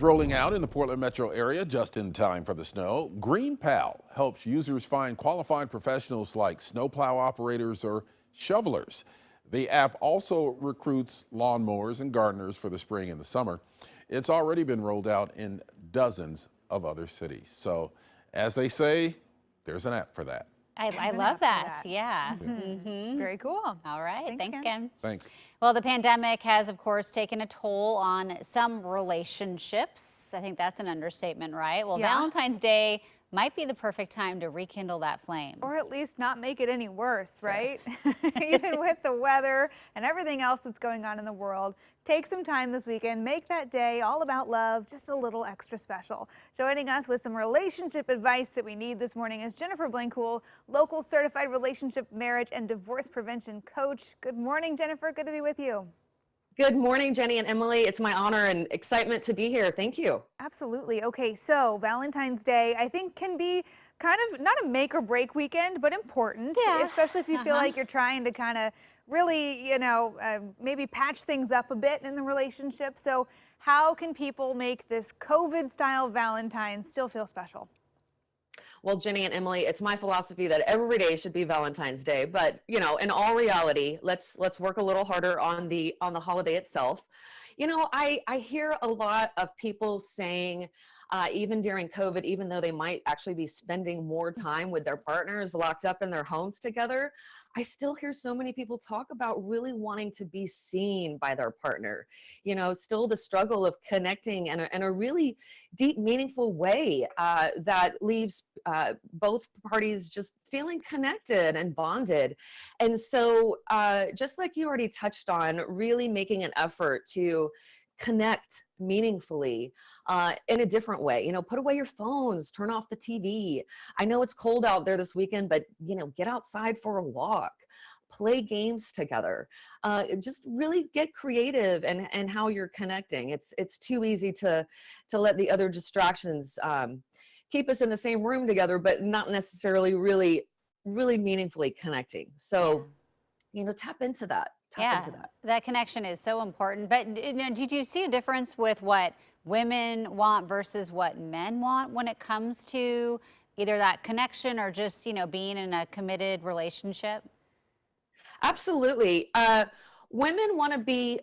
Rolling out in the Portland metro area just in time for the snow. GreenPal helps users find qualified professionals like snowplow operators or shovelers. The app also recruits lawnmowers and gardeners for the spring and the summer. It's already been rolled out in dozens of other cities. So, as they say, there's an app for that. I love that. Yeah. Very cool. All right. Thanks, Ken. Thanks. Well, the pandemic has, of course, taken a toll on some relationships. I think that's an understatement, right? Well, Yeah. Valentine's Day might be the perfect time to rekindle that flame. Or at least not make it any worse, right? Even with the weather and everything else that's going on in the world, take some time this weekend, make that day all about love just a little extra special. Joining us with some relationship advice that we need this morning is Jennifer Blancool, local certified relationship, marriage, and divorce prevention coach. Good morning, Jennifer. Good to be with you. Good morning, Jenny and Emily. It's my honor and excitement to be here. Thank you. Absolutely. Okay, so Valentine's Day, I think, can be kind of not a make or break weekend, but important, especially if you feel like you're trying to kind of really, maybe patch things up a bit in the relationship. So how can people make this COVID-style Valentine's still feel special? Well, Jenny and Emily, it's my philosophy that every day should be Valentine's Day. But, in all reality, let's work a little harder on the holiday itself. I hear a lot of people saying, even during COVID, even though they might actually be spending more time with their partners locked up in their homes together, I still hear so many people talk about really wanting to be seen by their partner. Still the struggle of connecting in a really deep, meaningful way that leaves both parties just feeling connected and bonded. And so just like you already touched on, really making an effort to connect meaningfully in a different way. Put away your phones, turn off the TV. I know it's cold out there this weekend, but get outside for a walk, play games together. Just really get creative and how you're connecting. It's too easy to let the other distractions keep us in the same room together, but not necessarily really meaningfully connecting. So, tap into that. That connection is so important. But did you see a difference with what women want versus what men want when it comes to either that connection or just, being in a committed relationship? Absolutely. Women want to be,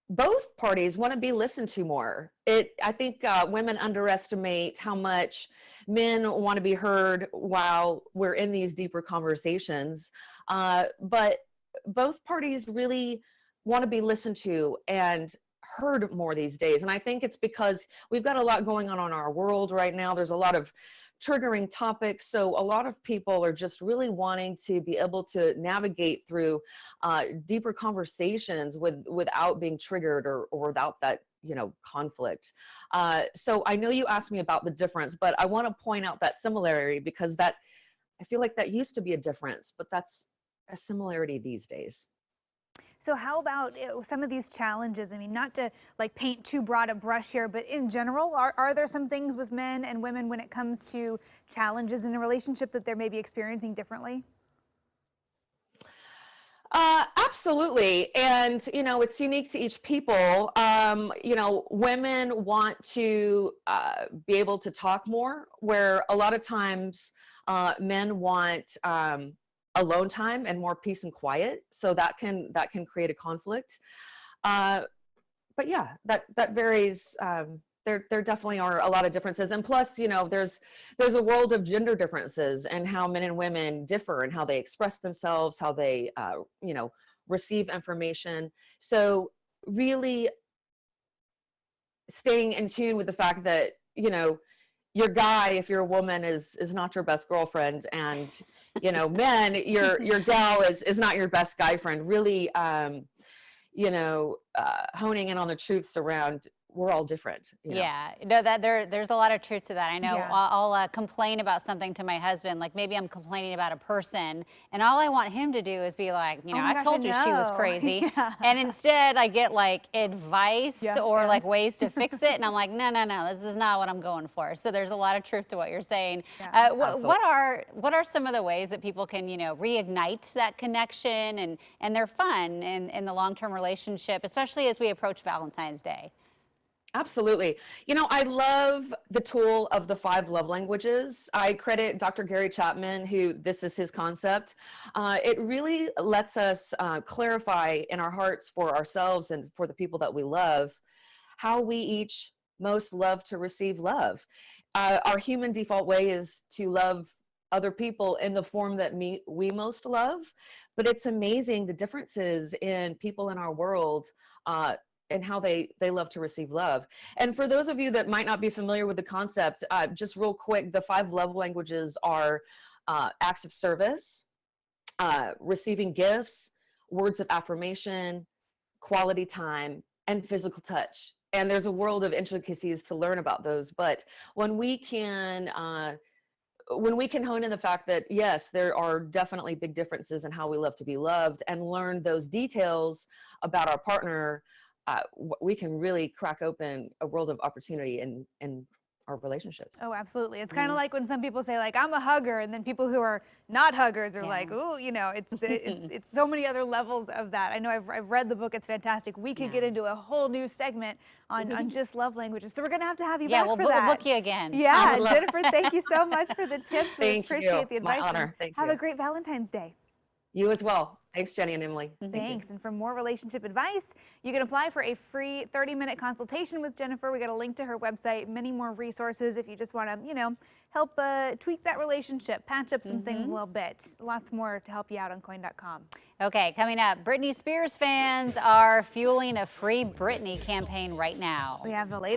both parties want to be listened to more. I think women underestimate how much men want to be heard while we're in these deeper conversations. But both parties really want to be listened to and heard more these days. And I think it's because we've got a lot going on in our world right now. There's a lot of triggering topics. So a lot of people are just really wanting to be able to navigate through deeper conversations without being triggered or without that, conflict. So I know you asked me about the difference, but I want to point out that similarity because I feel like that used to be a difference, but that's a similarity these days. So how about some of these challenges? I mean, not to paint too broad a brush here, but in general, are there some things with men and women when it comes to challenges in a relationship that they're maybe experiencing differently? Absolutely. And, it's unique to each people. Women want to be able to talk more, where a lot of times men want alone time and more peace and quiet. So that can create a conflict. But yeah, that varies. There definitely are a lot of differences. And plus, there's a world of gender differences and how men and women differ and how they express themselves, how they, receive information. So really staying in tune with the fact that, your guy, if you're a woman, is not your best girlfriend, and men, your gal is not your best guy friend. Really, honing in on the truths around we're all different. Yeah, no, there's a lot of truth to that. I know. Yeah. I'll complain about something to my husband, like maybe I'm complaining about a person, and all I want him to do is be like, Oh my I gosh, told you she was know. crazy, Yeah. and instead I get advice or and? ways to fix it, and I'm like, no, this is not what I'm going for. So there's a lot of truth to what you're saying. Yeah. What are some of the ways that people can reignite that connection and their fun in the long-term relationship, especially as we approach Valentine's Day? Absolutely. You know, I love the tool of the 5 love languages. I credit Dr. Gary Chapman, who this is his concept. It really lets us clarify in our hearts for ourselves and for the people that we love how we each most love to receive love. Our human default way is to love other people in the form that we most love, but it's amazing the differences in people in our world and how they love to receive love. And for those of you that might not be familiar with the concept, just real quick, the 5 love languages are acts of service, receiving gifts, words of affirmation, quality time, and physical touch. And there's a world of intricacies to learn about those. But when we can hone in the fact that yes, there are definitely big differences in how we love to be loved, and learn those details about our partner, we can really crack open a world of opportunity in our relationships. Oh, absolutely. It's kind of like when some people say, like, I'm a hugger, and then people who are not huggers are like, ooh, you know, it's so many other levels of that. I know I've read the book. It's fantastic. We could get into a whole new segment on just love languages. So we're going to have you back for that. We'll book you again. Yeah, Jennifer, thank you so much for the tips. We appreciate the advice. My honor. Thank you. Have a great Valentine's Day. You as well. Thanks, Jenny and Emily. Thanks. And for more relationship advice, you can apply for a free 30-minute consultation with Jennifer. We got a link to her website, many more resources if you just want to, you know, help tweak that relationship, patch up some things a little bit. Lots more to help you out on coin.com. Okay, coming up, Britney Spears fans are fueling a Free Britney campaign right now. We have the latest.